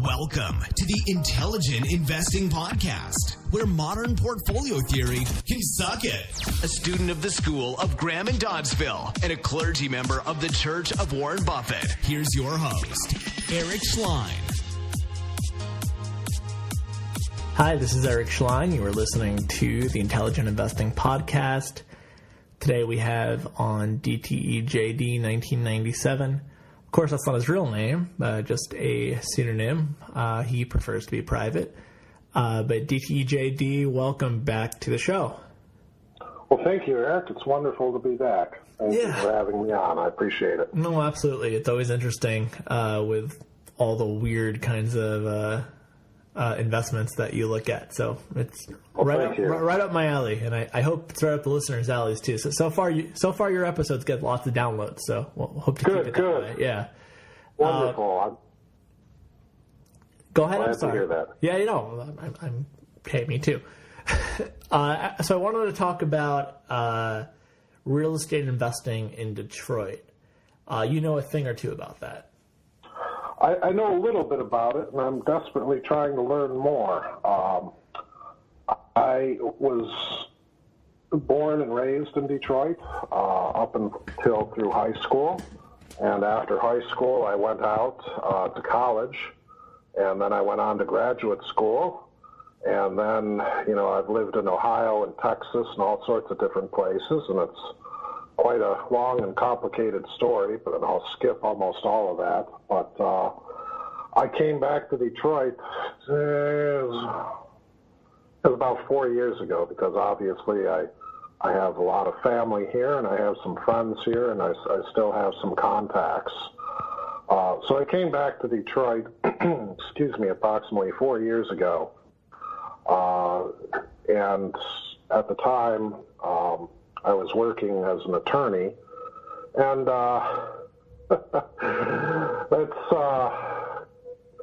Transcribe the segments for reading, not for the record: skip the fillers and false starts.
Welcome to the Intelligent Investing Podcast, where modern portfolio theory can suck it. A student of the School of Graham and Doddsville and a clergy member of the Church of Warren Buffett. Here's your host, Eric Schleien. Hi, this is Eric Schleien. You are listening to the Intelligent Investing Podcast. Today we have on DTEJD 1997. Of course, that's not his real name, just a pseudonym. He prefers to be private. But DTEJD, welcome back to the show. Well, thank you, Eric. It's wonderful to be back. Thank you for having me on. I appreciate it. No, absolutely. It's always interesting with all the weird kinds of investments that you look at. So it's right up my alley, and I hope it's right up the listeners' alleys too. So far your episodes get lots of downloads. So we'll hope to keep it that way. Yeah, wonderful. Go ahead. Glad I'm sorry. to hear that. Yeah, I'm hey, me too. So I wanted to talk about real estate investing in Detroit. You know a thing or two about that. I know a little bit about it, and I'm desperately trying to learn more. I was born and raised in Detroit up until through high school, and after high school I went out to college, and then I went on to graduate school, and then, I've lived in Ohio and Texas and all sorts of different places, and it's quite a long and complicated story, but I'll skip almost all of that. But I came back to Detroit it was about 4 years ago, because obviously I have a lot of family here, and I have some friends here, and I still have some contacts. So I came back to Detroit, approximately 4 years ago. And at the time, I was working as an attorney, and that's a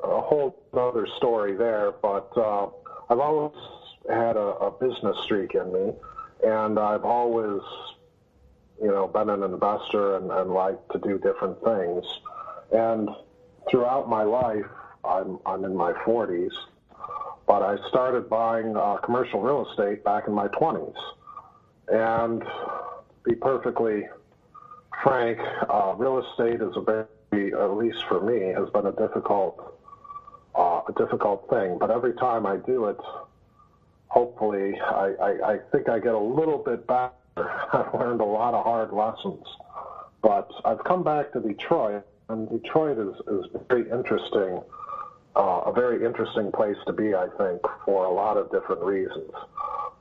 whole other story there, but I've always had a business streak in me, and I've always, been an investor and liked to do different things. And throughout my life, I'm in my 40s, but I started buying commercial real estate back in my 20s. And to be perfectly frank, real estate is at least for me, has been a difficult thing. But every time I do it, hopefully, I think I get a little bit better. I've learned a lot of hard lessons. But I've come back to Detroit, and Detroit is very interesting, a very interesting place to be, I think, for a lot of different reasons.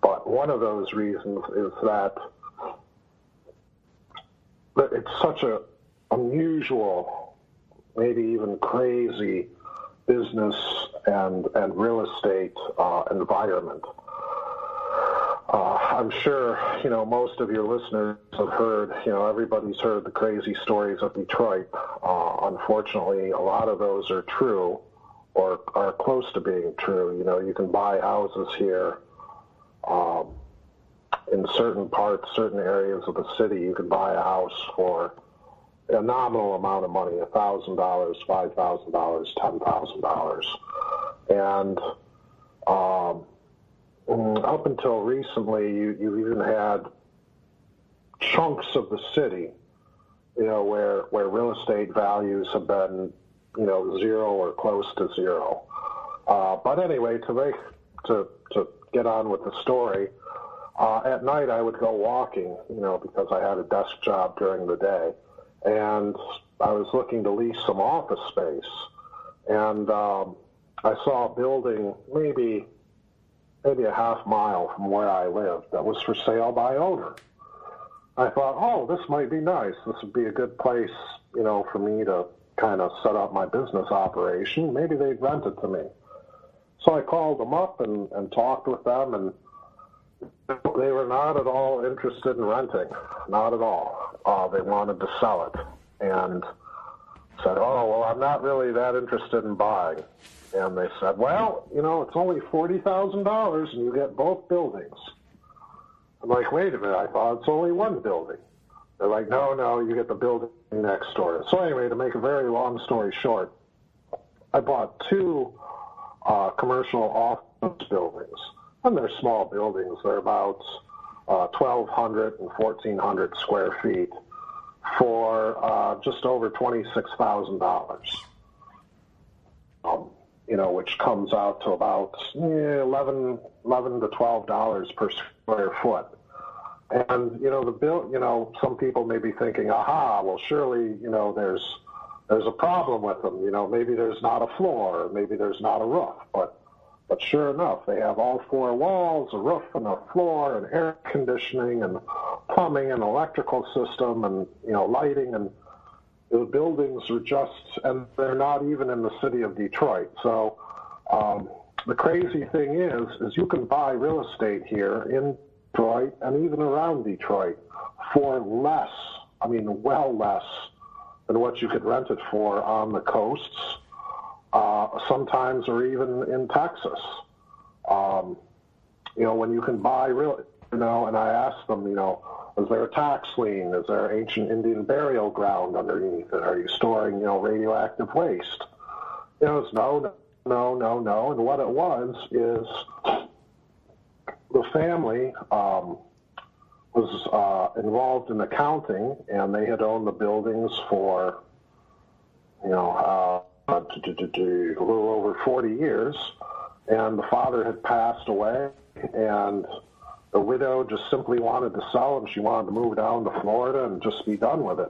But one of those reasons is that it's such an unusual, maybe even crazy business and real estate environment. I'm sure, most of your listeners have heard, everybody's heard the crazy stories of Detroit. Unfortunately, a lot of those are true or are close to being true. You can buy houses here. In certain areas of the city, you can buy a house for a nominal amount of money, $1,000, $5,000, $10,000. And up until recently, you even had chunks of the city, where real estate values have been, zero or close to zero. But anyway, to get on with the story, at night I would go walking, because I had a desk job during the day, and I was looking to lease some office space, and I saw a building maybe a half mile from where I lived that was for sale by owner. I thought, oh, this might be nice. This would be a good place, for me to kind of set up my business operation. Maybe they'd rent it to me. So I called them up and talked with them, and they were not at all interested in renting, not at all. They wanted to sell it, and said, oh, well, I'm not really that interested in buying. And they said, well, it's only $40,000 and you get both buildings. I'm like, wait a minute, I thought it's only one building. They're like, no, you get the building next door. So anyway, to make a very long story short, I bought two commercial office buildings, and they're small buildings. They're about 1,200 and 1,400 square feet for just over $26,000. Which comes out to about $11 to $12 per square foot. And the bill. Some people may be thinking, "Aha! Well, surely there's a problem with them. Maybe there's not a floor, maybe there's not a roof." But sure enough, they have all four walls, a roof and a floor, and air conditioning, and plumbing, and electrical system, and lighting, and the buildings are and they're not even in the city of Detroit. So the crazy thing is you can buy real estate here in Detroit and even around Detroit for less, well less than what you could rent it for on the coasts, sometimes, or even in Texas. When you can buy and I asked them, is there a tax lien? Is there ancient Indian burial ground underneath it? Are you storing, radioactive waste? It's no. And what it was is the family was involved in accounting, and they had owned the buildings for, a little over 40 years, and the father had passed away, and the widow just simply wanted to sell, and she wanted to move down to Florida and just be done with it.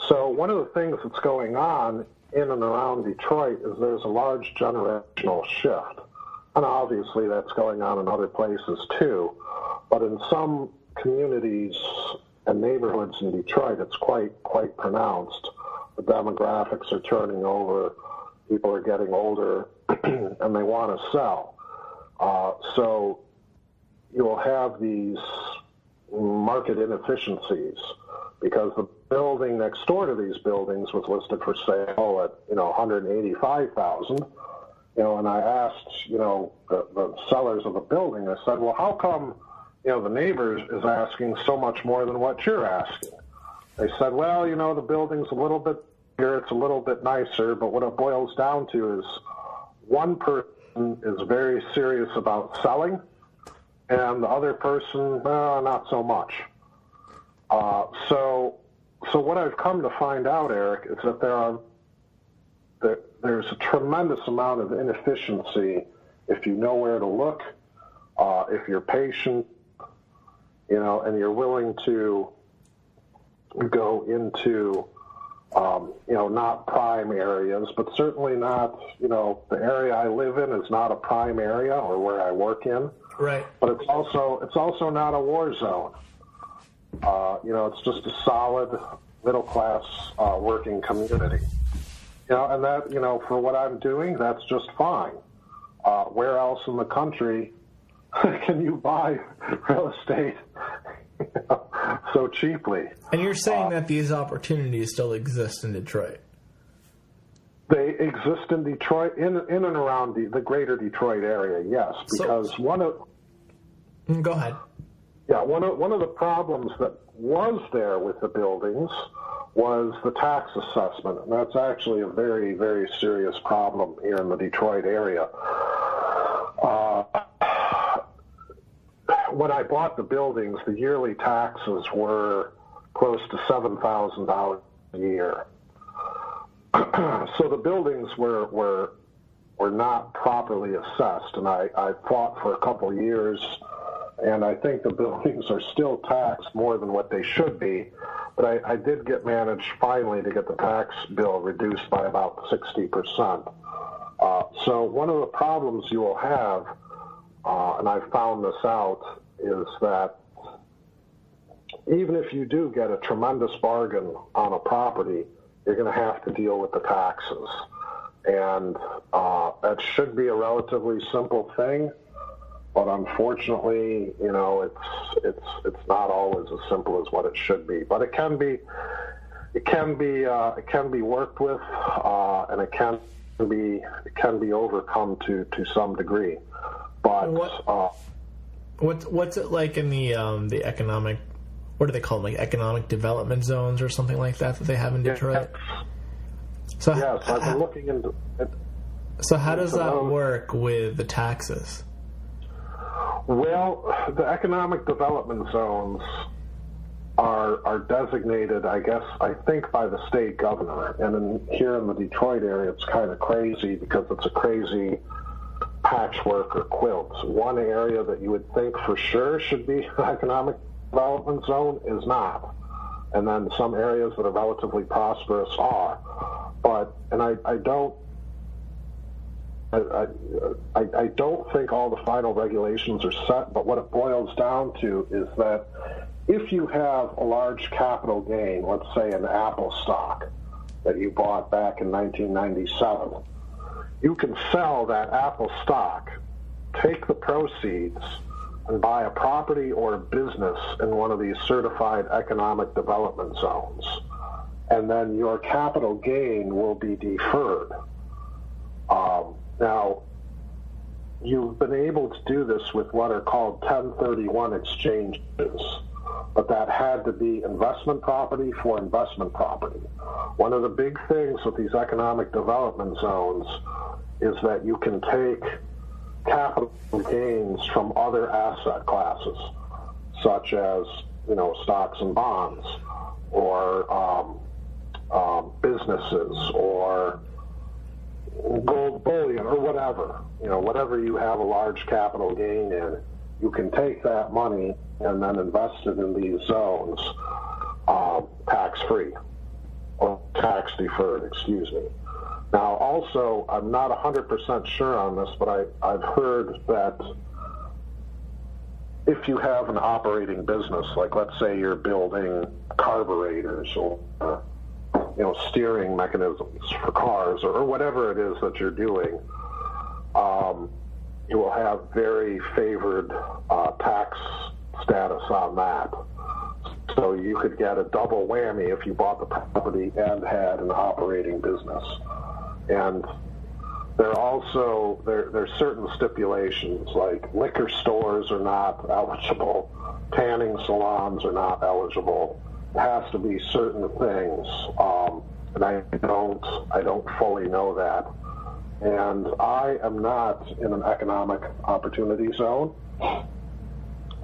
So one of the things that's going on in and around Detroit is there's a large generational shift. And obviously that's going on in other places too. But in some communities and neighborhoods in Detroit, it's quite pronounced. The demographics are turning over. People are getting older, and they want to sell. So you'll have these market inefficiencies because the building next door to these buildings was listed for sale at $185,000. And I asked the sellers of the building. I said, well, how come the neighbors is asking so much more than what you're asking? They said, well, the building's a little bit bigger, it's a little bit nicer, but what it boils down to is one person is very serious about selling, and the other person, not so much. So what I've come to find out, Eric, is that there's a tremendous amount of inefficiency if you know where to look, if you're patient, and you're willing to go into, not prime areas, but certainly not, the area I live in is not a prime area or where I work in. Right. But it's also not a war zone. It's just a solid middle class working community. And that, for what I'm doing, that's just fine. Where else in the country can you buy real estate so cheaply? And you're saying that these opportunities still exist in Detroit? They exist in Detroit, in and around the greater Detroit area, yes. Because Go ahead. Yeah, one of the problems that was there with the buildings was the tax assessment, and that's actually a very, very serious problem here in the Detroit area. When I bought the buildings, the yearly taxes were close to $7,000 a year. So the buildings were not properly assessed, and I fought for a couple of years, and I think the buildings are still taxed more than what they should be. But I did manage finally to get the tax bill reduced by about 60%. So one of the problems you will have, and I found this out, is that even if you do get a tremendous bargain on a property, you're going to have to deal with the taxes. And that should be a relatively simple thing, but unfortunately, it's not always as simple as what it should be. But it can be worked with, and it can be overcome to some degree. But what's it like in the economic? What do they call them? Like economic development zones or something like that they have in Detroit? Yes, I've been looking into it. So how does that work with the taxes? Well, the economic development zones are designated, I think by the state governor. And here in the Detroit area, it's kind of crazy because it's a crazy patchwork or quilt. One area that you would think for sure should be an economic development zone is not. And then some areas that are relatively prosperous are. And I don't think all the final regulations are set, but what it boils down to is that if you have a large capital gain, let's say an Apple stock that you bought back in 1997, you can sell that Apple stock, take the proceeds, and buy a property or a business in one of these certified economic development zones. And then your capital gain will be deferred. Now, you've been able to do this with what are called 1031 exchanges, but that had to be investment property for investment property. One of the big things with these economic development zones is that you can take capital gains from other asset classes, such as, stocks and bonds, or businesses, or gold bullion, or whatever you have a large capital gain in, you can take that money and then invest it in these zones tax-free, or tax-deferred, excuse me. Now, also, I'm not 100% sure on this, but I've heard that if you have an operating business, like let's say you're building carburetors or steering mechanisms for cars or whatever it is that you're doing, you will have very favored tax status on that. So you could get a double whammy if you bought the property and had an operating business. And there's certain stipulations, like liquor stores are not eligible, tanning salons are not eligible. It has to be certain things, and I don't fully know that. And I am not in an economic opportunity zone,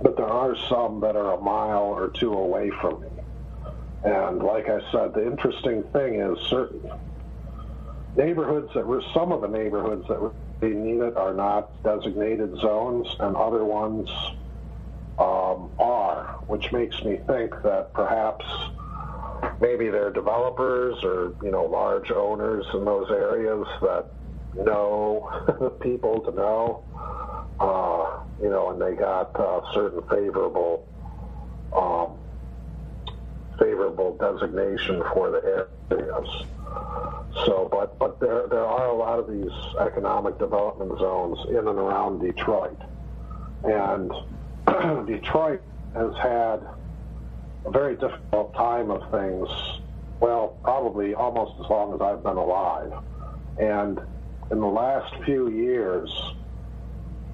but there are some that are a mile or two away from me. And like I said, the interesting thing is certain neighborhoods some of the neighborhoods that really need it are not designated zones, and other ones are, which makes me think that perhaps maybe they're developers or large owners in those areas that know people to know, and they got certain favorable designation for the areas. So, but there are a lot of these economic development zones in and around Detroit, and Detroit has had a very difficult time of things, well, probably almost as long as I've been alive. And in the last few years,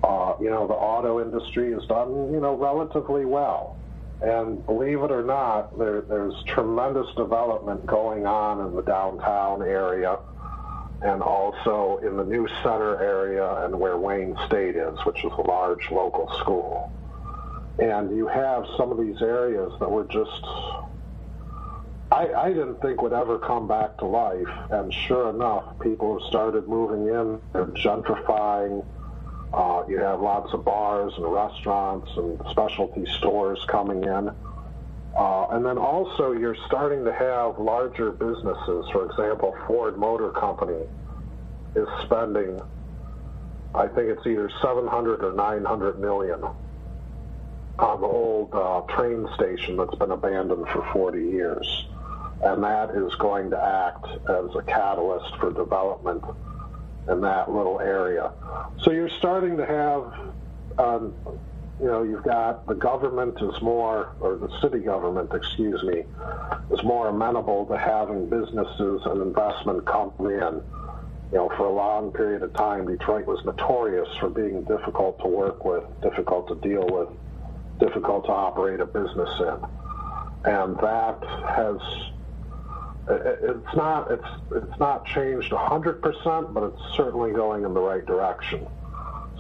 the auto industry has done, relatively well. And believe it or not, there's tremendous development going on in the downtown area and also in the new center area and where Wayne State is, which is a large local school. And you have some of these areas that were just, I didn't think would ever come back to life. And sure enough, people have started moving in, they're gentrifying. You have lots of bars and restaurants and specialty stores coming in. And then also you're starting to have larger businesses. For example, Ford Motor Company is spending, I think it's either 700 or 900 million on the old train station that's been abandoned for 40 years. And that is going to act as a catalyst for development in that little area. So you're starting to have, you've got the government is more, or the city government, excuse me, is more amenable to having businesses and investment come in. For a long period of time, Detroit was notorious for being difficult to work with, difficult to deal with, difficult to operate a business in. And that has it's not changed 100%, but it's certainly going in the right direction.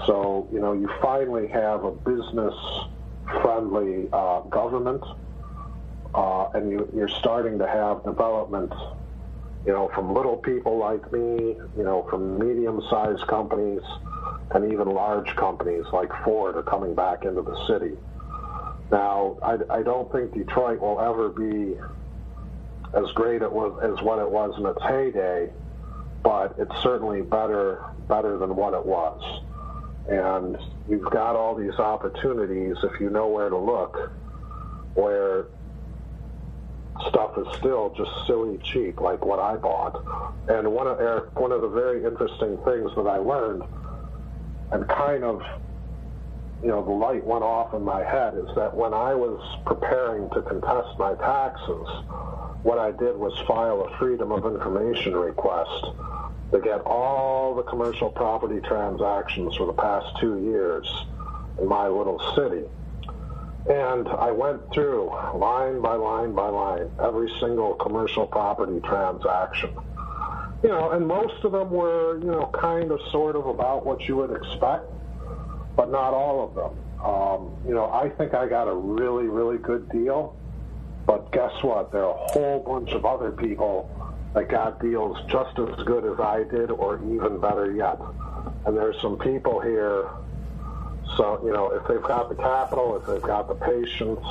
So, you finally have a business-friendly government, and you're starting to have development, from little people like me, from medium-sized companies, and even large companies like Ford are coming back into the city. Now, I don't think Detroit will ever be as great as what it was in its heyday, but it's certainly better than what it was. And you've got all these opportunities, if you know where to look, where stuff is still just silly cheap, like what I bought. And one of the very interesting things that I learned, and kind of, the light went off in my head, is that when I was preparing to contest my taxes, what I did was file a Freedom of Information request to get all the commercial property transactions for the past 2 years in my little city. And I went through line by line by line every single commercial property transaction. And most of them were, kind of sort of about what you would expect, but not all of them. I think I got a really, really good deal, but guess what? There are a whole bunch of other people that got deals just as good as I did, or even better yet. And there's some people here, so, if they've got the capital, if they've got the patience,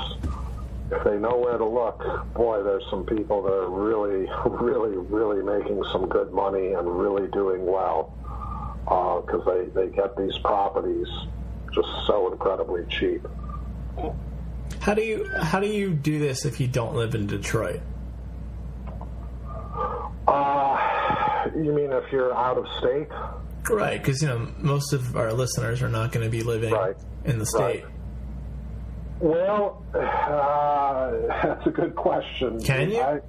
if they know where to look, boy, there's some people that are really, really, really making some good money and really doing well, because they get these properties just so incredibly cheap. How do you do this if you don't live in Detroit? You mean if you're out of state? Right, because most of our listeners are not going to be living in the state. Right. Well, that's a good question. Can you?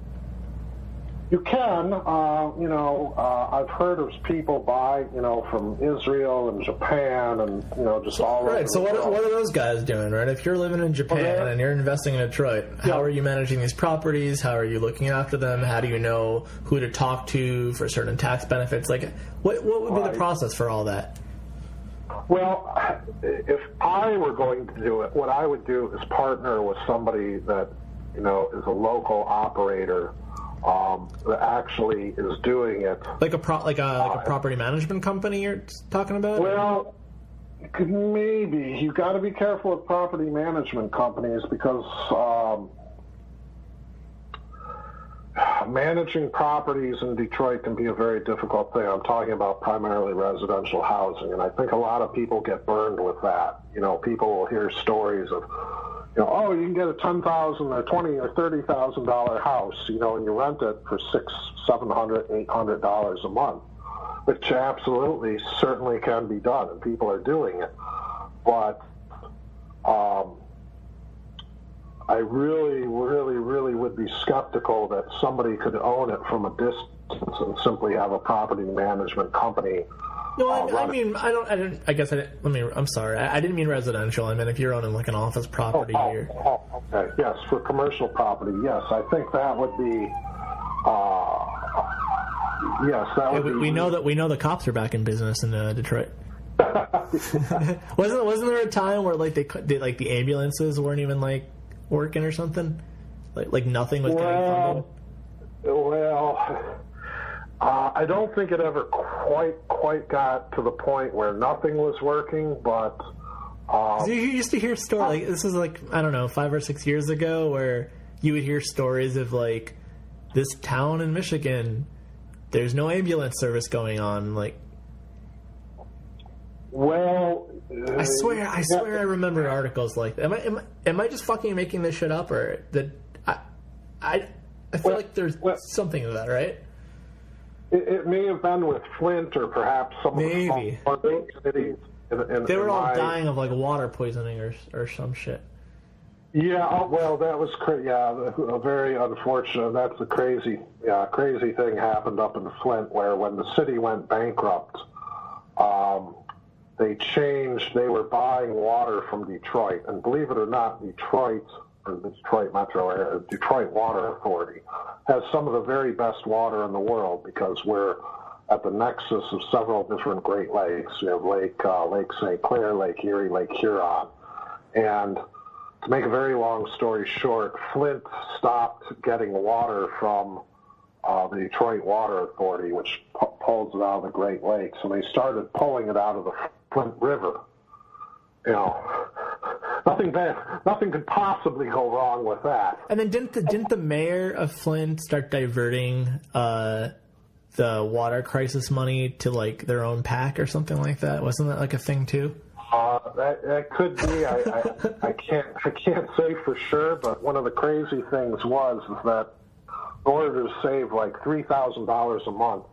You can. I've heard of people buy, from Israel and Japan and, just all over. Right, so what are those guys doing, right? If you're living in Japan and you're investing in Detroit, how are you managing these properties? How are you looking after them? How do you know who to talk to for certain tax benefits? Like, what would be the process for all that? Well, if I were going to do it, what I would do is partner with somebody that, is a local operator that actually is doing it. Like a property management company you're talking about? Well, maybe. You've got to be careful with property management companies because managing properties in Detroit can be a very difficult thing. I'm talking about primarily residential housing, and I think a lot of people get burned with that. People will hear stories of, you can get a $10,000 or $20,000 or $30,000 house, and you rent it for $600, $700, $800 a month, which absolutely certainly can be done, and people are doing it. But I really, really, really would be skeptical that somebody could own it from a distance and simply have a property management company. No, I'm sorry. I didn't mean residential. I meant if you're owning like an office property. Okay. Yes, for commercial property, yes. I think that would be, yes, that would be. We know the cops are back in business in Detroit. Wasn't there a time where like the ambulances weren't even like working or something? Like nothing was getting funded? Well, I don't think it ever quite got to the point where nothing was working, but you used to hear stories like this is like, I don't know, 5 or 6 years ago, where you would hear stories of like this town in Michigan, there's no ambulance service going on. Like, well, I swear I remember articles like that. Am I just fucking making this shit up, or that I feel like there's something to that, right? It may have been with Flint or perhaps some maybe of the cities. They were all dying of like water poisoning or some shit. Yeah, well, that was a very unfortunate. That's a crazy thing happened up in Flint, where when the city went bankrupt, they were buying water from Detroit, and believe it or not, Detroit, or the Detroit metro area, Detroit Water Authority, has some of the very best water in the world because we're at the nexus of several different Great Lakes. We have Lake St. Clair, Lake Erie, Lake Huron. And to make a very long story short, Flint stopped getting water from the Detroit Water Authority, which pulls it out of the Great Lakes, and they started pulling it out of the Flint River. You know, nothing could possibly go wrong with that. And then didn't the mayor of Flint start diverting the water crisis money to like their own PAC or something like that? Wasn't that like a thing too? That could be. I can't say for sure, but one of the crazy things is that in order to save like $3,000 a month,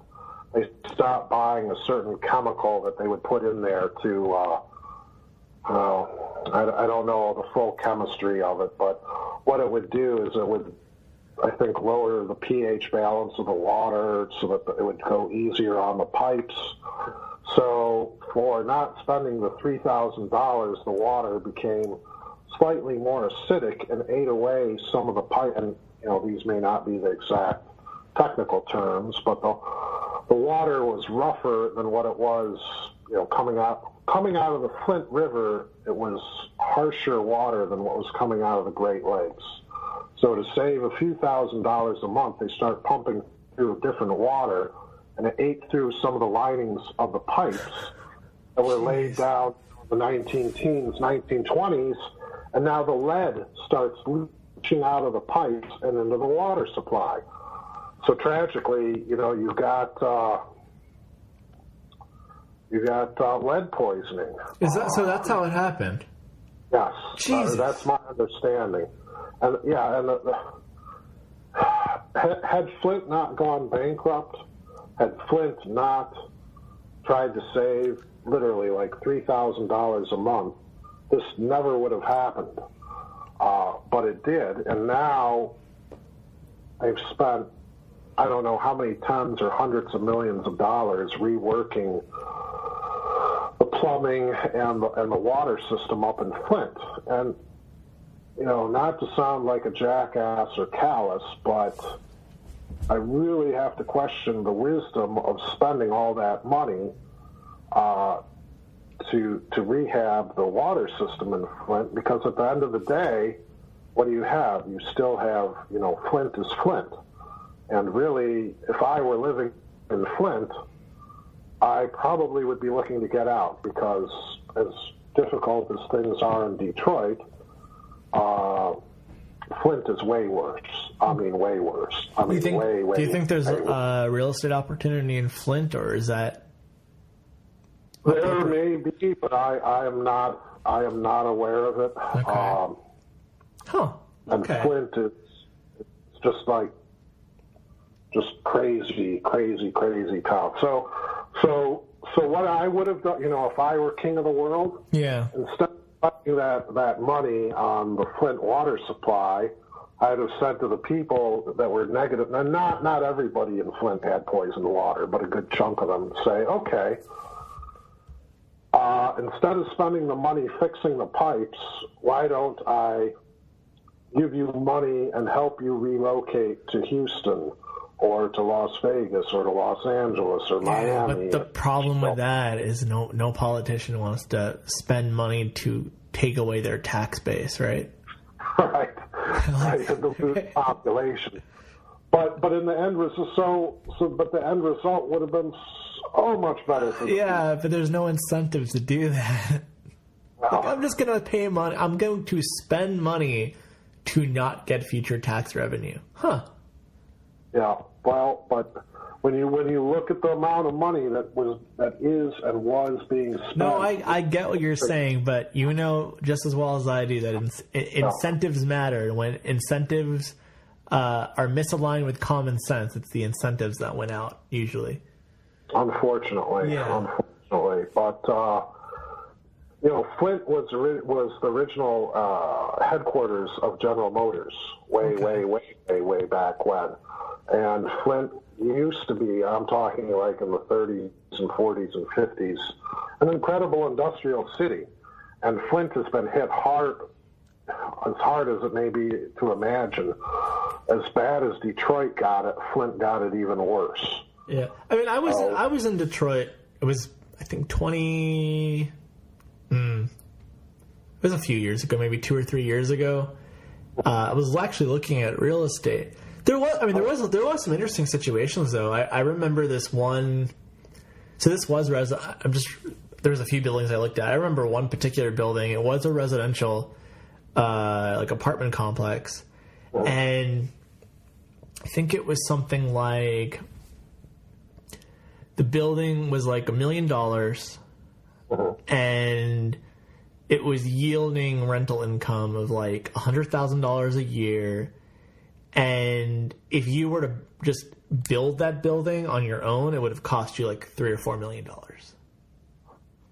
they stopped buying a certain chemical that they would put in there to. I don't know the full chemistry of it, but what it would do is it would, I think, lower the pH balance of the water so that it would go easier on the pipes. So for not spending the $3,000, the water became slightly more acidic and ate away some of the pipe. And you know, these may not be the exact technical terms, but the water was rougher than what it was, you know, coming out of the Flint River. It was harsher water than what was coming out of the Great Lakes. So to save a few $1,000s a month, they start pumping through different water, and it ate through some of the linings of the pipes that were laid down in the 19-teens, 1920s, and now the lead starts leaching out of the pipes and into the water supply. So tragically, you know, you've got lead poisoning. Is that so? That's how it happened. Yes, Jesus. That's my understanding. And yeah, and had Flint not gone bankrupt, had Flint not tried to save literally like $3,000 a month, this never would have happened. But it did, and now they've spent I don't know how many tons or hundreds of millions of dollars reworking the plumbing and the water system up in Flint. And, you know, not to sound like a jackass or callous, but I really have to question the wisdom of spending all that money to rehab the water system in Flint, because at the end of the day, what do you have? You still have, you know, Flint is Flint. And really, if I were living in Flint, I probably would be looking to get out, because as difficult as things are in Detroit, Flint is way worse. I mean, way worse. I mean, way. Do you think there's a real estate opportunity in Flint, or is that? There may be, but I am not aware of it. Okay. And Flint is just crazy town. So what I would have done, you know, if I were king of the world, yeah, instead of spending that money on the Flint water supply, I'd have said to the people that were negative, and not everybody in Flint had poisoned water, but a good chunk of them, say, okay, instead of spending the money fixing the pipes, why don't I give you money and help you relocate to Houston or to Las Vegas or to Los Angeles or Miami? But the problem with that is no politician wants to spend money to take away their tax base, right? Right. Right. The lose population. But in the end result, but the end result would have been so much better for the people. But there's no incentive to do that. Like, I'm just going to pay money. I'm going to spend money to not get future tax revenue. Huh. Yeah. Well, but when you look at the amount of money that is and was being spent. No, I get what you're saying, but you know just as well as I do that incentives matter. And when incentives are misaligned with common sense, it's the incentives that went out usually. Unfortunately. But you know, Flint was the original headquarters of General Motors way back when. And Flint used to be, I'm talking like in the 30s and 40s and 50s, an incredible industrial city. And Flint has been hit hard, as hard as it may be to imagine, as bad as Detroit got it, Flint got it even worse. Yeah. I mean, I was in Detroit. It was, I think, it was a few years ago, maybe 2 or 3 years ago. I was actually looking at real estate. There was some interesting situations though. I remember this one. So this was there was a few buildings I looked at. I remember one particular building. It was a residential, like apartment complex, and I think it was something like the building was like $1 million, and it was yielding rental income of like $100,000 a year. And if you were to just build that building on your own, it would have cost you like $3 or $4 million.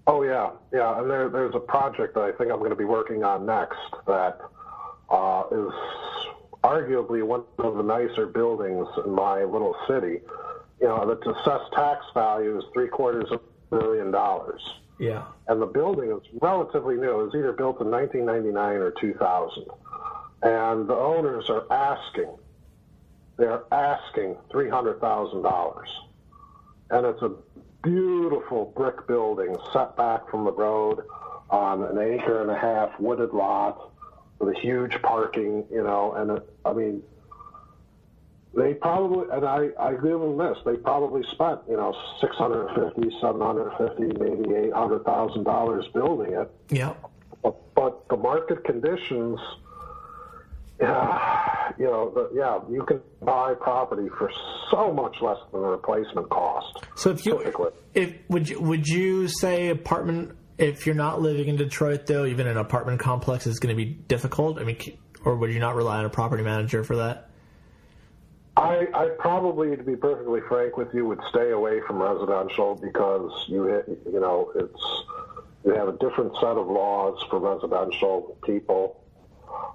Oh yeah. And there's a project that I think I'm going to be working on next that is arguably one of the nicer buildings in my little city. You know, the assessed tax value is $750,000. Yeah. And the building is relatively new. It was either built in 1999 or 2000. And the owners are asking $300,000. And it's a beautiful brick building set back from the road on an 1.5 acre wooded lot with a huge parking, you know, and they probably, and I give them this, they probably spent, you know, $650,000, $750,000, maybe $800,000 building it. Yeah. But the market conditions, you can buy property for so much less than the replacement cost. So would you say apartment, if you're not living in Detroit though, even an apartment complex is going to be difficult? I mean, or would you not rely on a property manager for that? I probably, to be perfectly frank with you, would stay away from residential because you have a different set of laws for residential people.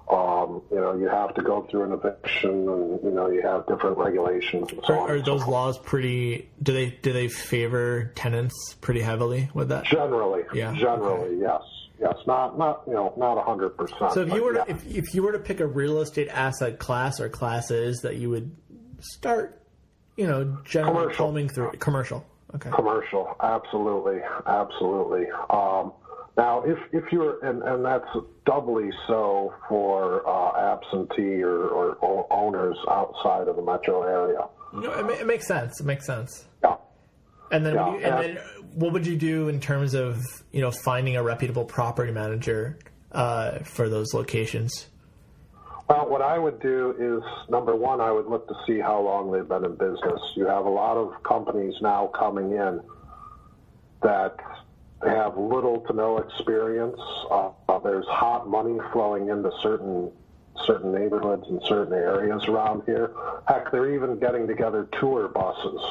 You have to go through an eviction, and you have different regulations and so on. Are those laws pretty? Do they favor tenants pretty heavily with that? Generally, yeah. Generally, okay. Yes. Not 100%. So if you were to pick a real estate asset class or classes that you would start, generally combing through commercial. Okay. Commercial, absolutely. Now, if you're, and that's doubly so for absentee or owners outside of the metro area. It makes sense. Yeah. And then, then what would you do in terms of, finding a reputable property manager for those locations? Well, what I would do is, number one, I would look to see how long they've been in business. You have a lot of companies now coming in that have little to no experience. There's hot money flowing into certain neighborhoods and certain areas around here. Heck, they're even getting together tour buses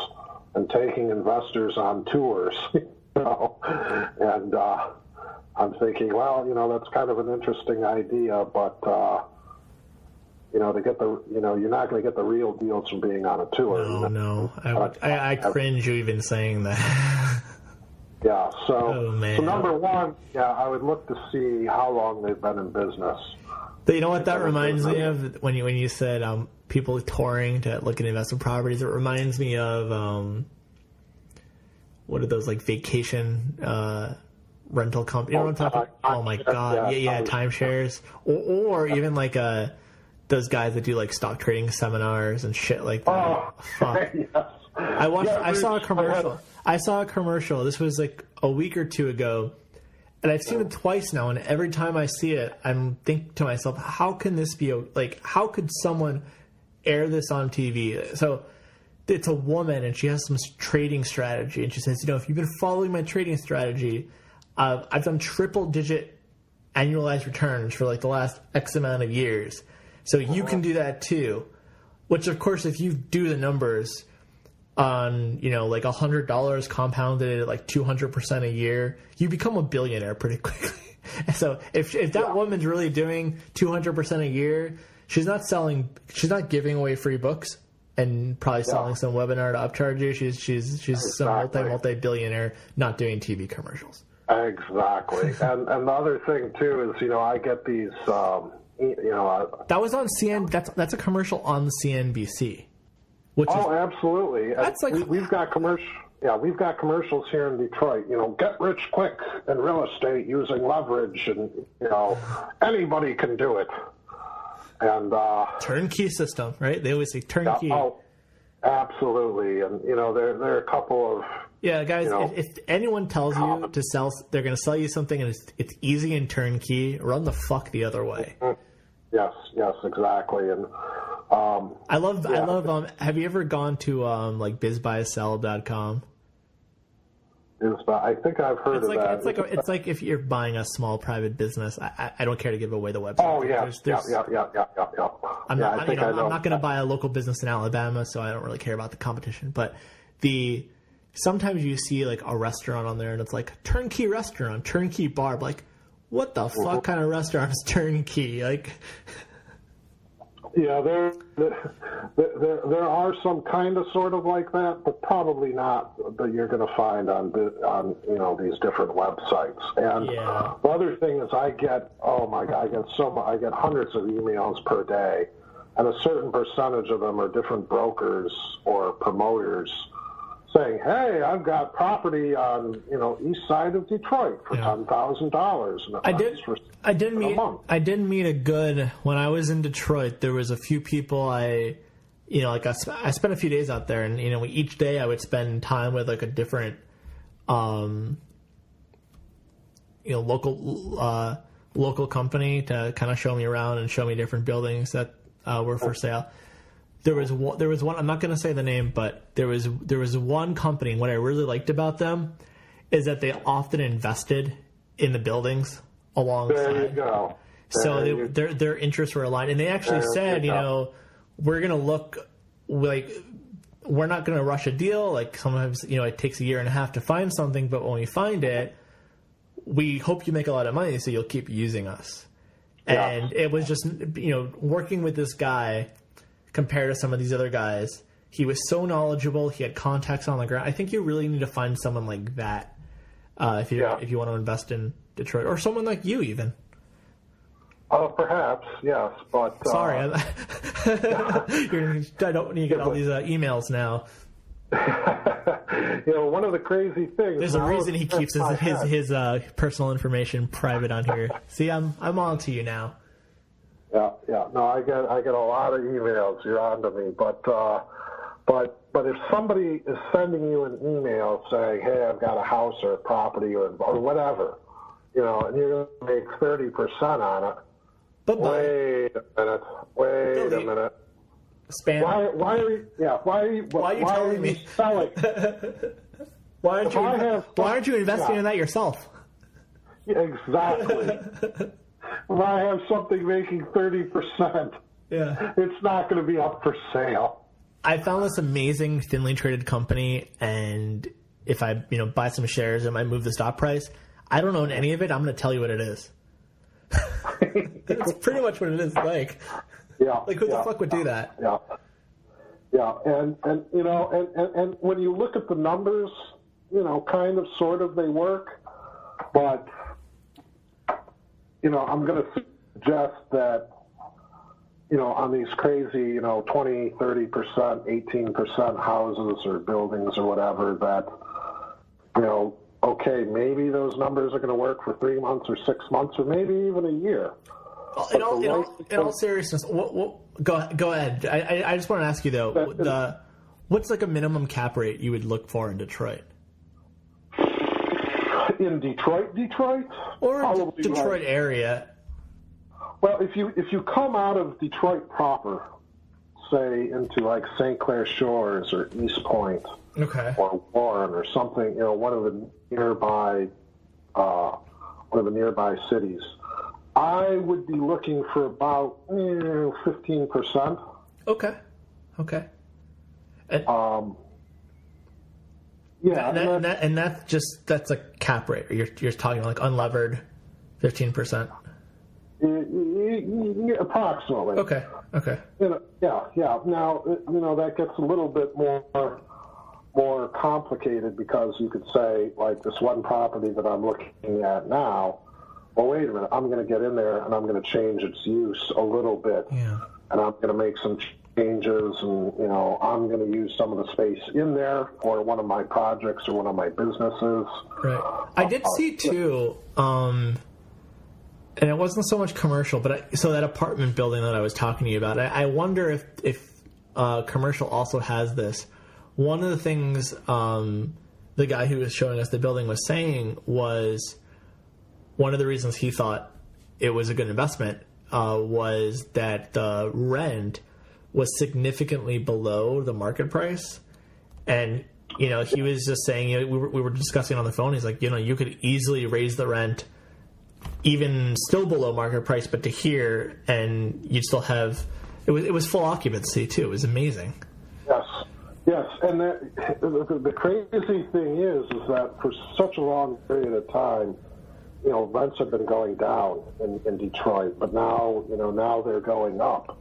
and taking investors on tours. And I'm thinking, well, that's kind of an interesting idea, but to get the, you're not going to get the real deals from being on a tour. No. I cringe you even saying that. Yeah, so number one, I would look to see how long they've been in business. But you know what that reminds me of? When you said people touring to look at investment properties, it reminds me of what are those, like, vacation rental companies? You know what I'm talking about? Oh my God. Yeah, timeshares. Or even like those guys that do like stock trading seminars and shit like that. Oh, fuck. Yes. I saw a commercial. This was like a week or two ago, and I've seen it twice now. And every time I see it, I'm thinking to myself, how can this be? How could someone air this on TV? So it's a woman, and she has some trading strategy, and she says, if you've been following my trading strategy, I've done triple-digit annualized returns for like the last X amount of years. So you can do that too. Which, of course, if you do the numbers on, like $100 compounded at like 200% a year, you become a billionaire pretty quickly. So if that woman's really doing 200% a year, she's not giving away free books and probably selling some webinar to upcharge you. She's some multi-billionaire not doing TV commercials. Exactly. And the other thing too is, I get these That was on CN. That's a commercial on CNBC. Absolutely. That's like we've got commercial. Yeah, we've got commercials here in Detroit. Get rich quick in real estate using leverage, and anybody can do it. And turnkey system, right? They always say turnkey. Absolutely. And there are a couple of guys. If anyone tells you to sell, they're going to sell you something, and it's easy and turnkey. Run the fuck the other way. Yes, exactly. And I love. Have you ever gone to like bizbuysell.com? I think I've heard of that. It's like if you're buying a small private business. I don't care to give away the website. Oh yeah, yeah. I'm not going to buy a local business in Alabama, so I don't really care about the competition. But sometimes you see like a restaurant on there, and it's like turnkey restaurant, turnkey bar. Like, what the fuck kind of restaurant is turnkey? Like. Yeah, there are some kind of sort of like that, but probably not that you're going to find on these different websites. And the other thing is, I get hundreds of emails per day, and a certain percentage of them are different brokers or promoters saying, "Hey, I've got property on east side of Detroit for $10,000." I didn't meet a good. When I was in Detroit, there was a few people I spent a few days out there, and each day I would spend time with like a different local company to kind of show me around and show me different buildings that were for sale. There was one. I'm not going to say the name, but there was one company. And what I really liked about them is that they often invested in the buildings alongside. There you go. Their interests were aligned, and they actually said, we're going to look like we're not going to rush a deal. Like sometimes, it takes a year and a half to find something, but when we find it, we hope you make a lot of money, so you'll keep using us. Yeah. And it was just working with this guy. Compared to some of these other guys, he was so knowledgeable. He had contacts on the ground. I think you really need to find someone like that if you want to invest in Detroit, or someone like you even. Perhaps, yes, but sorry, I don't need to get all these emails now. One of the crazy things. There's a reason he keeps his personal information private on here. See, I'm on to you now. Yeah. No, I get a lot of emails. You're on to me, but if somebody is sending you an email saying, "Hey, I've got a house or a property or whatever," and you're going to make 30% on it. But wait a minute. Spam. Why are you telling me? Selling? Why aren't you investing in that yourself? Yeah, exactly. If I have something making 30%, it's not going to be up for sale. I found this amazing thinly traded company, and if I buy some shares, it might move the stock price. I don't own any of it. I'm going to tell you what it is. That's pretty much what it is like. Yeah. Like who the fuck would do that? Yeah. Yeah, and when you look at the numbers, kind of sort of they work, but I'm going to suggest that, on these crazy, 20, 30%, 18% houses or buildings or whatever that, okay, maybe those numbers are going to work for 3 months or 6 months or maybe even a year. In all seriousness, go ahead. I just want to ask you, though, what's like a minimum cap rate you would look for in Detroit? In Detroit, or Detroit area. Well, if you come out of Detroit proper, say into like St. Clair Shores or East Point, or Warren or something, one of the nearby cities, I would be looking for about 15%. Okay. Yeah, and that's a cap rate. You're talking like unlevered 15%. Approximately. Okay. Yeah. Now that gets a little bit more complicated because you could say like this one property that I'm looking at now, well, wait a minute, I'm going to get in there and I'm going to change its use a little bit. Yeah. And I'm going to make some changes, and, you know, I'm going to use some of the space in there for one of my projects or one of my businesses. Right. I did see, too, and it wasn't so much commercial, but so that apartment building that I was talking to you about, I wonder if commercial also has this. One of the things the guy who was showing us the building was saying was one of the reasons he thought it was a good investment was that the rent was significantly below the market price. And, you know, he was just saying, you know, we were discussing on the phone. He's like, you know, you could easily raise the rent even still below market price, but to here, and you'd still have, it was full occupancy too. It was amazing. Yes, and the crazy thing is that for such a long period of time, you know, rents have been going down in Detroit, but now, you know, now they're going up.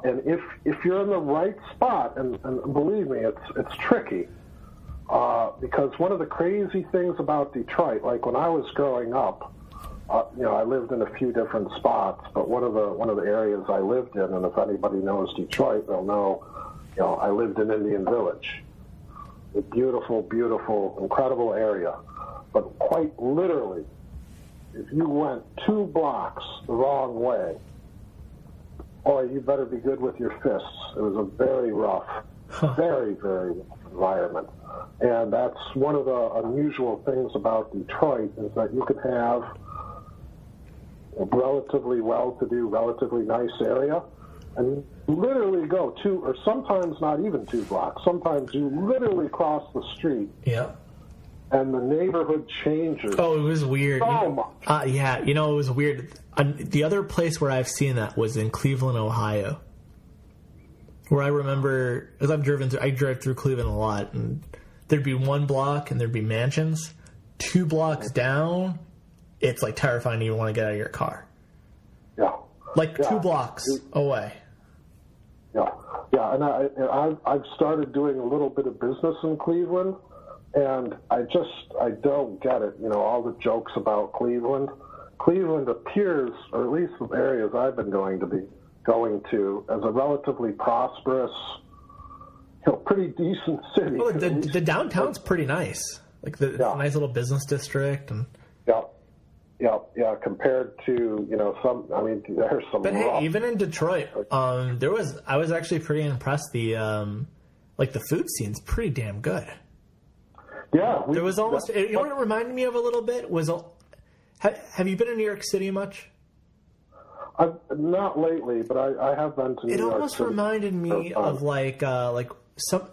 And if you're in the right spot, and believe me, it's tricky, because one of the crazy things about Detroit, like when I was growing up, you know, I lived in a few different spots, but one of the areas I lived in, and if anybody knows Detroit, they'll know, you know, I lived in Indian Village, a beautiful, beautiful, incredible area. But quite literally, if you went 2 blocks the wrong way, boy, you better be good with your fists. It was a very rough, very, very rough environment. And that's one of the unusual things about Detroit, is that you can have a relatively well-to-do, relatively nice area, and literally go 2, or sometimes not even 2 blocks. Sometimes you literally cross the street. Yeah. And the neighborhood changes. Oh, it was weird. So much. Yeah, you know, it was weird. The other place where I've seen that was in Cleveland, Ohio, where I remember, as I drive through Cleveland a lot, and there'd be 1 block and there'd be mansions. 2 blocks down, it's like terrifying to even want to get out of your car. Yeah. Like 2 blocks away. Yeah, yeah, and I've started doing a little bit of business in Cleveland, and I don't get it. You know, all the jokes about Cleveland. Cleveland appears, or at least the areas I've been going to, as a relatively prosperous, you know, pretty decent city. Well, the downtown's pretty nice. Like the nice little business district, and yeah. Compared to, you know, there's some. But hey, even in Detroit, I was actually pretty impressed. The the food scene's pretty damn good. Yeah, there was almost. You know what it reminded me of a little bit was. Have you been in New York City much? Not lately, but I have been to New York City. It almost reminded me of like some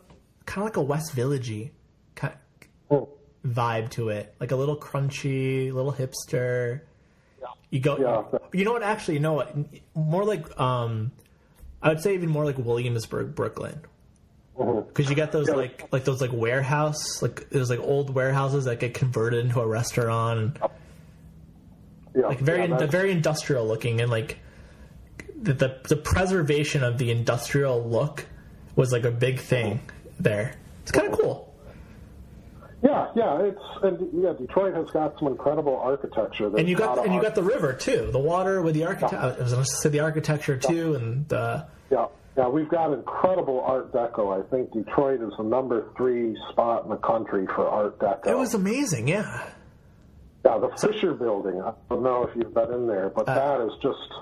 kind of like a West Village-y kind of vibe to it, like a little crunchy, little hipster. Yeah. You go. Yeah. You know what? Actually, you know what? More like I would say even more like Williamsburg, Brooklyn. Because you get those like those like warehouse, like there's like old warehouses that get converted into a restaurant. And, very industrial looking, and like the preservation of the industrial look was like a big thing there. It's kind of cool. Yeah, Detroit has got some incredible architecture. And you got the river too, the water with the architecture. I was going to say the architecture too, and Yeah, we've got incredible Art Deco. I think Detroit is the number 3 spot in the country for Art Deco. It was amazing, yeah. Yeah, the Fisher Building. I don't know if you've been in there, but that is just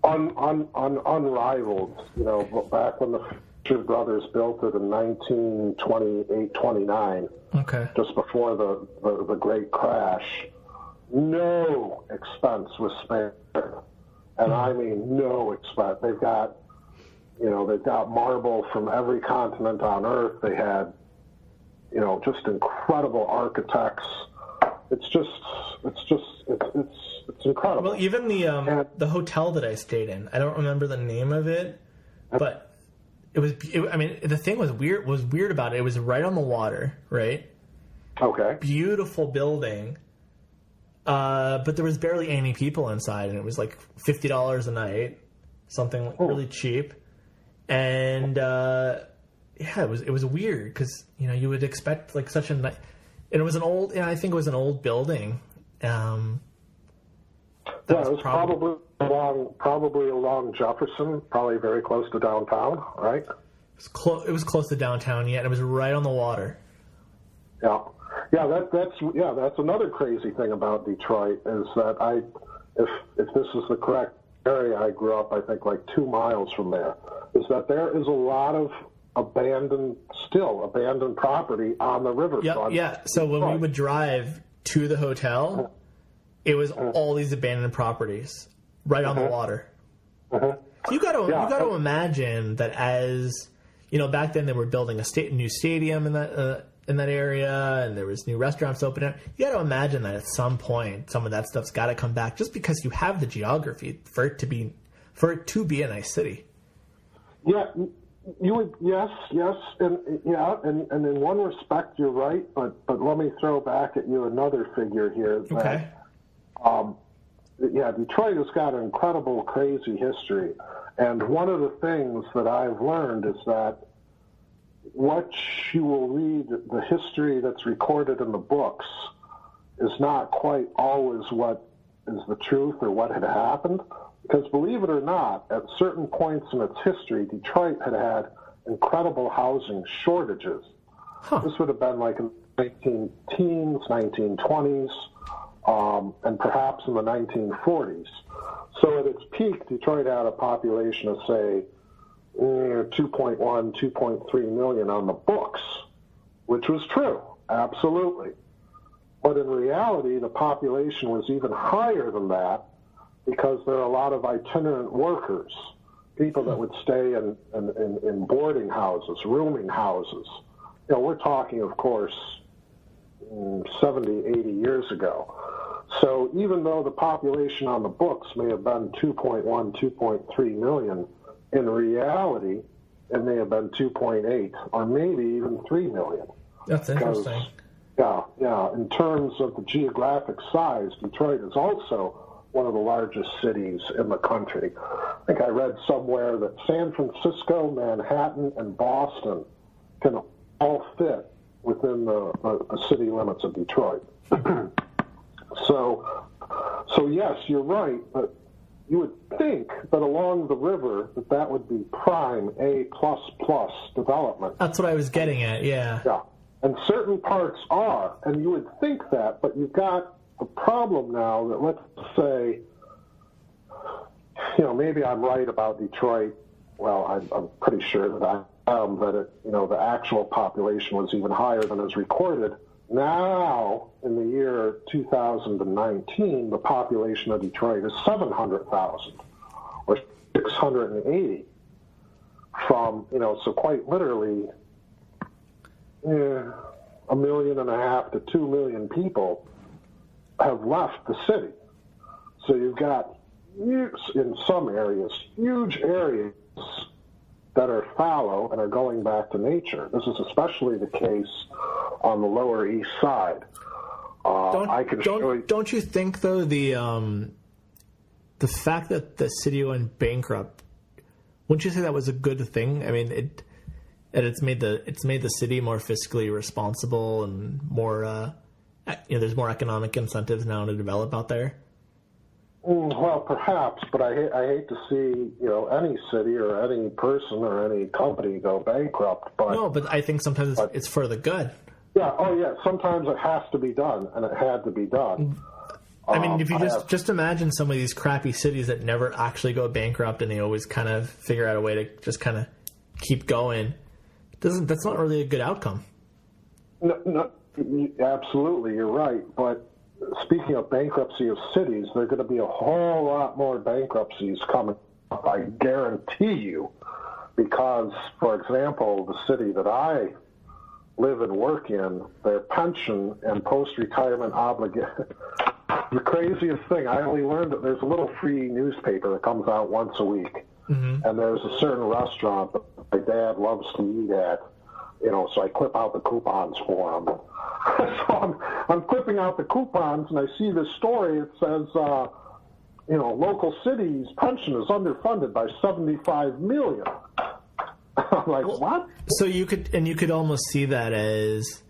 unrivaled. You know, back when the Fisher brothers built it in 1928, 29, just before the great crash, no expense was spared. And I mean, no expense. They've got marble from every continent on Earth. They had, you know, just incredible architects. It's incredible. Well, even the hotel that I stayed in, I don't remember the name of it, but the thing was weird about it. It was right on the water, right? Okay. Beautiful building. But there was barely any people inside, and it was like $50 a night, something really cheap. And it was weird because, you know, you would expect like such a nice, and it was I think it was an old building, It was probably along Jefferson, probably very close to downtown, right? It was close to downtown, yeah, and it was right on the water. Yeah, that's another crazy thing about Detroit is that if this is the correct area, I grew up, I think, like 2 miles from there, is that there is a lot of abandoned property on the riverfront. Yeah. So when we would drive to the hotel, it was all these abandoned properties right on the water. So you got to imagine that, as you know, back then they were building a new stadium in that area, and there was new restaurants opening. You got to imagine that at some point, some of that stuff's got to come back, just because you have the geography for it to be a nice city. Yeah, you would. Yes, and in one respect, you're right. But let me throw back at you another figure here. Okay. Detroit has got an incredible, crazy history, and one of the things that I've learned is that what you will read, the history that's recorded in the books, is not quite always what is the truth or what had happened. Because believe it or not, at certain points in its history, Detroit had incredible housing shortages. This would have been like in the 19-teens, 1920s, and perhaps in the 1940s. So at its peak, Detroit had a population of, say, 2.1, 2.3 million on the books, which was true, absolutely. But in reality, the population was even higher than that, because there are a lot of itinerant workers, people that would stay in boarding houses, rooming houses. You know, we're talking, of course, 70, 80 years ago. So even though the population on the books may have been 2.1, 2.3 million, in reality, it may have been 2.8 or maybe even 3 million. That's interesting. Yeah. In terms of the geographic size, Detroit is also one of the largest cities in the country. I think I read somewhere that San Francisco, Manhattan, and Boston can all fit within the city limits of Detroit. So yes, you're right, but you would think that along the river that would be prime A++ development. That's what I was getting at, yeah. Yeah, and certain parts are, and you would think that, but you've got the problem now that, let's say, maybe I'm right about Detroit. Well, I'm pretty sure that I am, that the actual population was even higher than is recorded. Now, in the year 2019, the population of Detroit is 700,000, or 680, from, so quite literally 1.5 million to 2 million people have left the city. So you've got, in some areas, huge areas that are fallow and are going back to nature. This is especially the case on the Lower East Side. Don't you think, though, the fact that the city went bankrupt, wouldn't you say that was a good thing? I mean, it's made the city more fiscally responsible and more. There's more economic incentives now to develop out there. Well, perhaps, but I hate to see any city or any person or any company go bankrupt. But no, but I think sometimes it's for the good. Yeah. Oh, yeah. Sometimes it has to be done, and it had to be done. I mean, if you just imagine some of these crappy cities that never actually go bankrupt, and they always kind of figure out a way to just kind of keep going. That's not really a good outcome. No, absolutely, you're right. But speaking of bankruptcy of cities, there are going to be a whole lot more bankruptcies coming up, I guarantee you, because, for example, the city that I live and work in, their pension and post-retirement obligation. The craziest thing, I only learned that there's a little free newspaper that comes out once a week, and there's a certain restaurant that my dad loves to eat at, so I clip out the coupons for him. So I'm clipping out the coupons, and I see this story. It says, local cities' pension is underfunded by $75 million. I'm like, what? So you could almost see that as,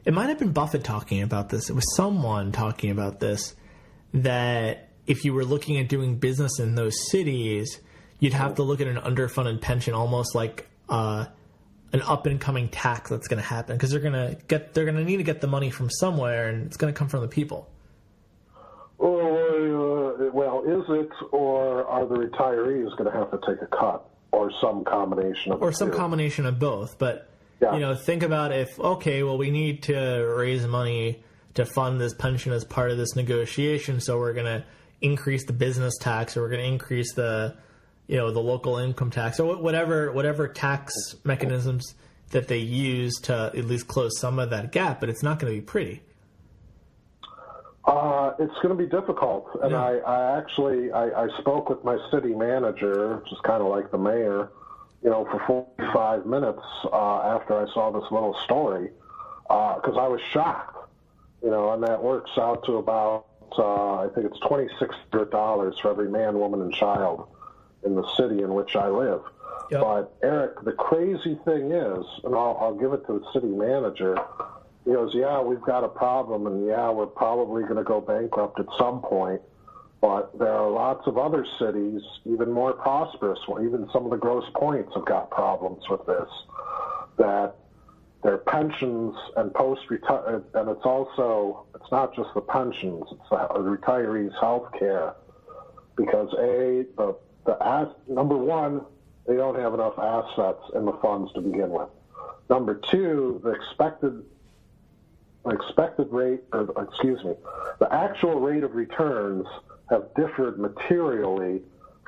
it might have been Buffett talking about this. It was someone talking about this, that if you were looking at doing business in those cities, you'd have to look at an underfunded pension, almost like an up and coming tax that's going to happen, because they're going to need to get the money from somewhere, and it's going to come from the people. Well, is it, or are the retirees going to have to take a cut, or some combination of the two? Combination of both? But think about if we need to raise money to fund this pension as part of this negotiation, so we're going to increase the business tax, or we're going to increase the the local income tax, or whatever tax mechanisms that they use to at least close some of that gap. But it's not going to be pretty. It's going to be difficult, and I spoke with my city manager, which is kind of like the mayor, for 45 minutes after I saw this little story, because I was shocked, and that works out to about I think it's $2,600 for every man, woman, and child in the city in which I live. Yep. But Eric, the crazy thing is, and I'll give it to the city manager. He goes, we've got a problem, and we're probably going to go bankrupt at some point. But there are lots of other cities, even more prosperous, where even some of the Grosse Points have got problems with this, that their pensions and post-retire, and it's not just the pensions, it's the retirees' health care. Because number one, they don't have enough assets in the funds to begin with. Number two, the actual rate of returns have differed materially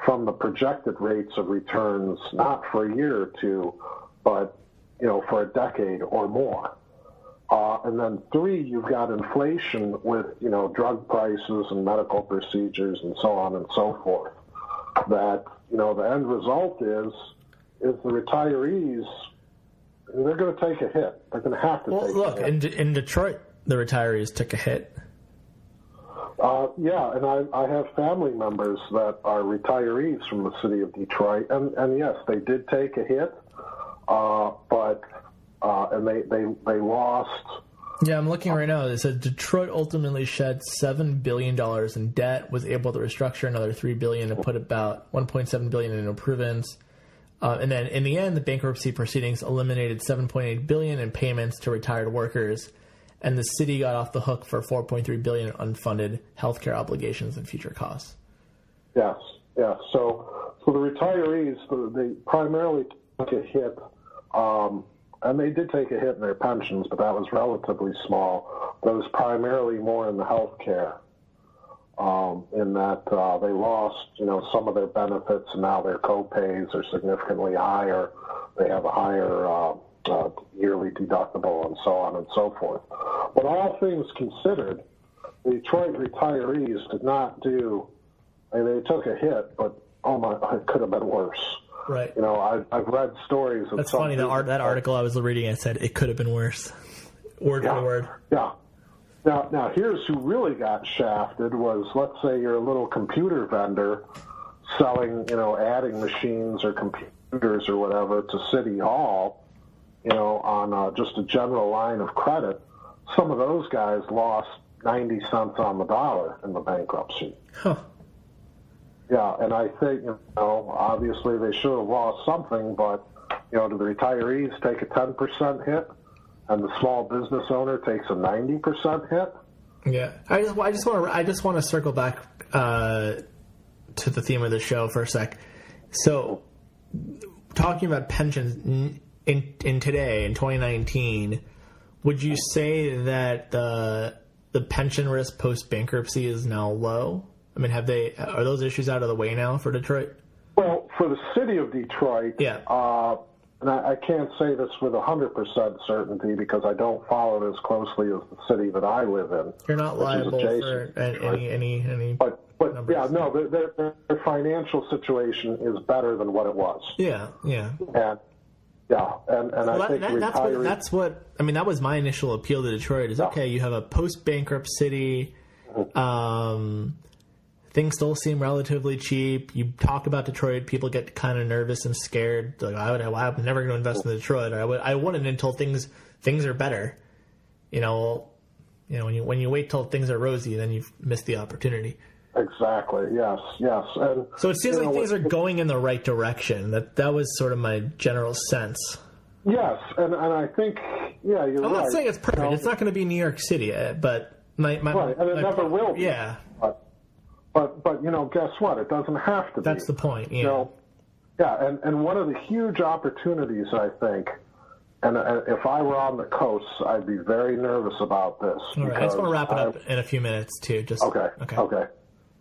from the projected rates of returns, not for a year or two, but for a decade or more. And then three, you've got inflation with drug prices and medical procedures and so on and so forth. That the end result is the retirees, they're going to take a hit. They're going to have to take a hit. Well, look, in Detroit, the retirees took a hit. And I have family members that are retirees from the city of Detroit, and yes, they did take a hit, but they lost. Yeah, I'm looking right now. It says Detroit ultimately shed $7 billion in debt, was able to restructure another $3 billion to put about $1.7 billion in improvements. And then in the end, the bankruptcy proceedings eliminated $7.8 billion in payments to retired workers, and the city got off the hook for $4.3 billion in unfunded healthcare obligations and future costs. Yes. So the retirees, they primarily took a hit, and they did take a hit in their pensions, but that was relatively small. That was primarily more in the health care, in that they lost, some of their benefits, and now their co-pays are significantly higher. They have a higher yearly deductible and so on and so forth. But all things considered, the Detroit retirees did not do, they took a hit, but it could have been worse. Right. I've read stories of. That's funny. That article I was reading, it said it could have been worse. Word for word. Yeah. Now, here's who really got shafted was, let's say you're a little computer vendor selling, adding machines or computers or whatever to City Hall, on just a general line of credit. Some of those guys lost 90 cents on the dollar in the bankruptcy. Huh. Yeah, and I think, obviously they should have lost something, but, do the retirees take a 10% hit and the small business owner takes a 90% hit? Yeah. I just want to circle back to the theme of the show for a sec. So, talking about pensions in today, in 2019, would you say that the pension risk post-bankruptcy is now low? I mean, are those issues out of the way now for Detroit? Well, for the city of Detroit, yeah. And I can't say this with 100% certainty because I don't follow it as closely as the city that I live in. You're not liable for any But numbers. Yeah, no, their financial situation is better than what it was. Yeah. And I think that's what I mean. That was my initial appeal to Detroit. Is okay. You have a post-bankrupt city. Things still seem relatively cheap. You talk about Detroit, people get kind of nervous and scared. Like I'm never going to invest in Detroit. Or I wouldn't until things are better. when you wait till things are rosy, then you've missed the opportunity. Exactly. Yes. And so it seems like things are going in the right direction. That was sort of my general sense. Yes, and I think, yeah, you're right. I'm not saying it's perfect. It's not going to be New York City, but right, and it never will be. Yeah. But guess what? It doesn't have to be. That's the point. Yeah. And one of the huge opportunities, I think, and if I were on the coast, I'd be very nervous about this. All right. I just want to wrap it up in a few minutes too. Okay.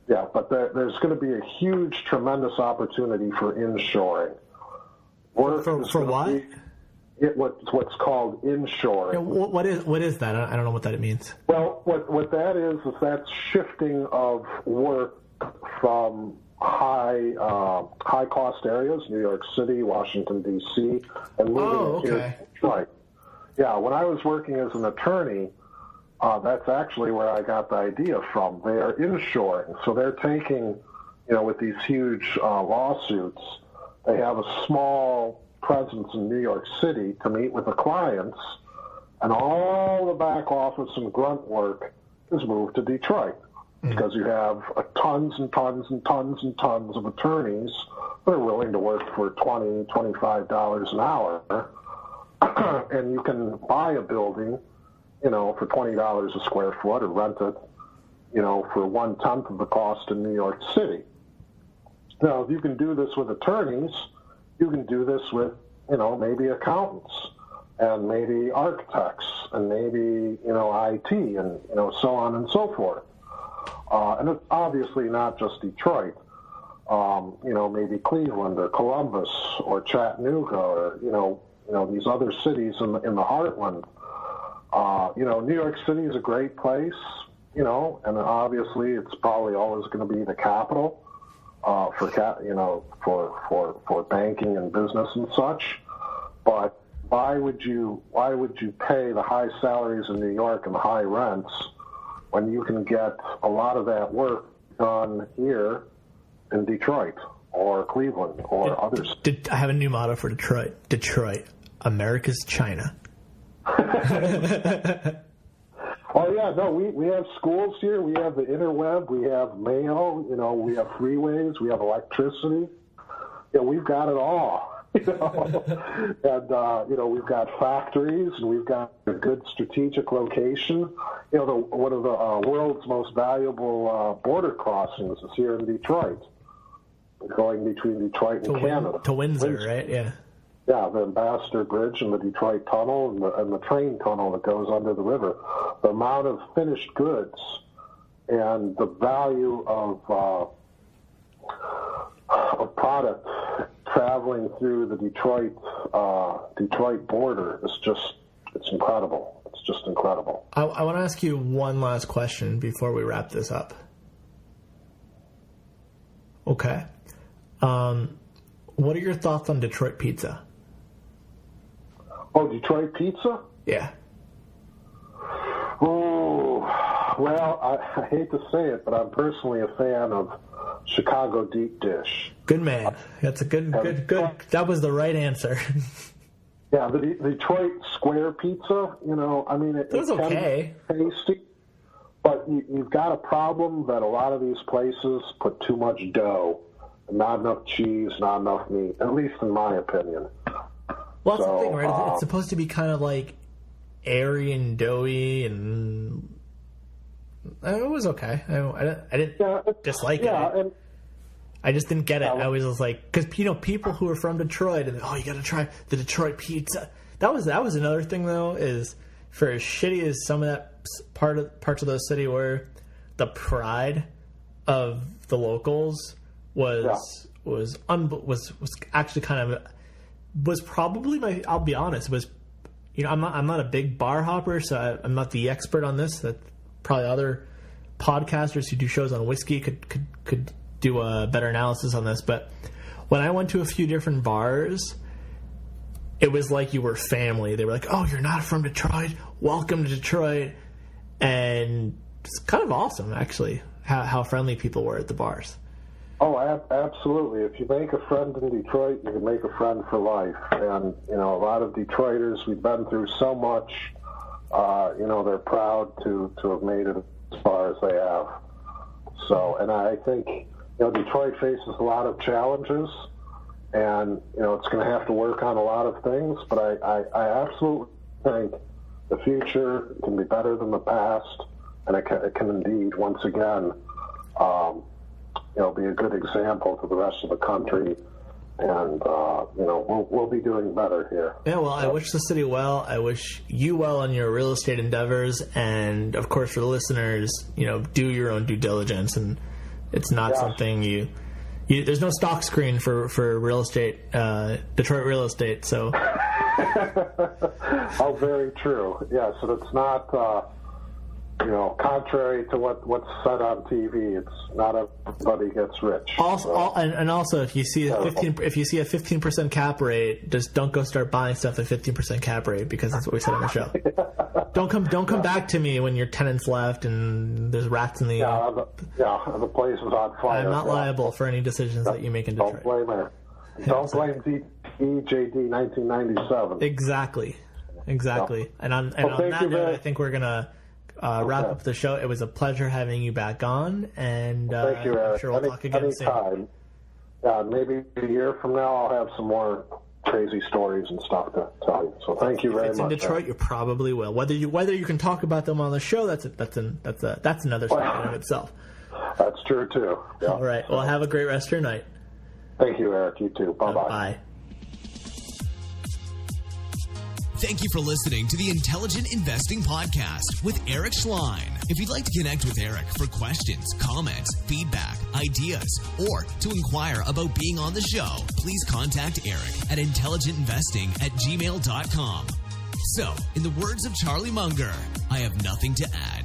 Yeah, but there's going to be a huge, tremendous opportunity for inshoring. For what? What's called inshoring. Yeah, what is that? I don't know what that means. Well, what that is that's shifting of work from high cost areas, New York City, Washington D.C., and moving to Detroit. Yeah, when I was working as an attorney, that's actually where I got the idea from. They are inshoring, so they're taking, with these huge lawsuits, they have a small presence in New York City to meet with the clients, and all the back office and grunt work is moved to Detroit because you have tons and tons and tons and tons of attorneys that are willing to work for $20, $25 an hour, and you can buy a building, for $20 a square foot, or rent it, for 1/10 of the cost in New York City. Now, if you can do this with attorneys, you can do this with, maybe accountants and maybe architects and maybe, IT and, so on and so forth. And it's obviously not just Detroit, maybe Cleveland or Columbus or Chattanooga or, these other cities in the heartland. New York City is a great place, and obviously it's probably always going to be the capital. For banking and business and such, but why would you pay the high salaries in New York and the high rents when you can get a lot of that work done here in Detroit or Cleveland or others? I have a new motto for Detroit. Detroit, America's China. Oh, yeah, no, we have schools here. We have the interweb. We have mail. We have freeways. We have electricity. We've got it all. And, we've got factories, and we've got a good strategic location. One of the world's most valuable border crossings is here in Detroit, going between Detroit and Canada. To Windsor, right? Yeah. Yeah, the Ambassador Bridge and the Detroit Tunnel and the train tunnel that goes under the river. The amount of finished goods and the value of product traveling through the Detroit border is it's incredible. It's just incredible. I want to ask you one last question before we wrap this up. Okay. What are your thoughts on Detroit pizza? Oh, Detroit pizza? Yeah. Oh, well, I hate to say it, but I'm personally a fan of Chicago deep dish. Good man. That's a good. That was the right answer. Yeah, the Detroit square pizza, it was okay. Tasty, but you've got a problem that a lot of these places put too much dough, not enough cheese, not enough meat, at least in my opinion. Well, that's the thing, right? It's supposed to be kind of like airy and doughy, and it was okay. I didn't dislike it. And I just didn't get it. I was just like, because people who are from Detroit, and you got to try the Detroit pizza. That was another thing though. Is for as shitty as some of that parts of the city were, the pride of the locals was actually kind of. Was probably I'll be honest, I'm not a big bar hopper, so I'm not the expert on this. That probably other podcasters who do shows on whiskey could do a better analysis on this. But when I went to a few different bars, it was like you were family. They were like, "Oh, you're not from Detroit? Welcome to Detroit," and it's kind of awesome actually how friendly people were at the bars. Oh, absolutely. If you make a friend in Detroit, you can make a friend for life. And, a lot of Detroiters, we've been through so much they're proud to have made it as far as they have. So, and I think, Detroit faces a lot of challenges, and, it's going to have to work on a lot of things, but I absolutely think the future can be better than the past, and it can indeed, once again, be a good example to the rest of the country. And, we'll be doing better here. Yeah, well, I wish the city well. I wish you well on your real estate endeavors. And, of course, for the listeners, do your own due diligence. And it's not something you there's no stock screen for real estate, Detroit real estate. So. Oh, very true. Yes, and it's not, contrary to what's said on TV, it's not everybody gets rich. Also, and also, if you see a 15% cap rate, just don't go start buying stuff at 15% cap rate, because that's what we said on the show. Don't come back to me when your tenants left and there's rats in the the place is on fire. I'm not liable for any decisions that you make in Detroit. Don't blame her. Don't blame DTEJD 1997. Exactly. And on that note, I think we're gonna wrap up the show. It was a pleasure having you back on, and thank you, Eric. I'm sure we'll talk again soon. Yeah, maybe a year from now I'll have some more crazy stories and stuff to tell you. So thank you very much. If it's in Detroit, you probably will. Whether you can talk about them on the show, that's another story in and of itself. That's true too. Yeah. All right. Well, have a great rest of your night. Thank you, Eric. You too. Bye-bye. Bye. Thank you for listening to the Intelligent Investing Podcast with Eric Schleien. If you'd like to connect with Eric for questions, comments, feedback, ideas, or to inquire about being on the show, please contact Eric at intelligentinvesting@gmail.com. So, in the words of Charlie Munger, I have nothing to add.